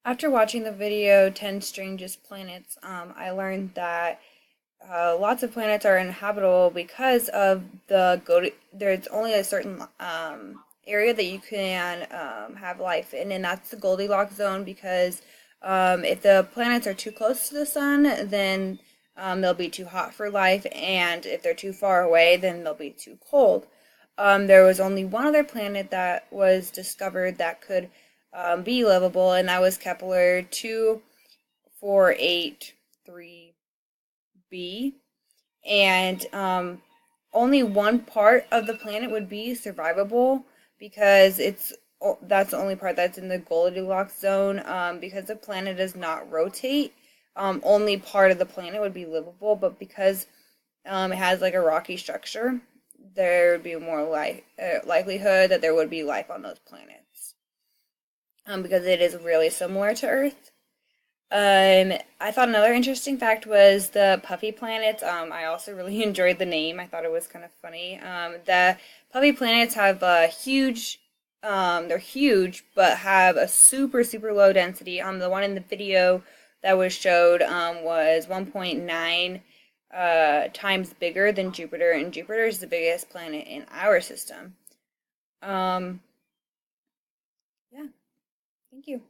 After watching the video 10 Strangest Planets, I learned that lots of planets are inhabitable because of there's only a certain area that you can have life in, and that's the Goldilocks zone because if the planets are too close to the sun, then they'll be too hot for life, and if they're too far away, then they'll be too cold. There was only one other planet that was discovered that could be livable, and that was Kepler 2483b. And only one part of the planet would be survivable because that's the only part that's in the Goldilocks zone. Because the planet does not rotate, only part of the planet would be livable. But because it has like a rocky structure, there would be more likelihood that there would be life on those planets. Because it is really similar to Earth. I thought another interesting fact was the puffy planets. I also really enjoyed the name. I thought it was kind of funny. The puffy planets have a they're huge, but have a super low density. The one in the video that was showed was 1.9 times bigger than Jupiter, and Jupiter is the biggest planet in our system. Um, yeah, thank you.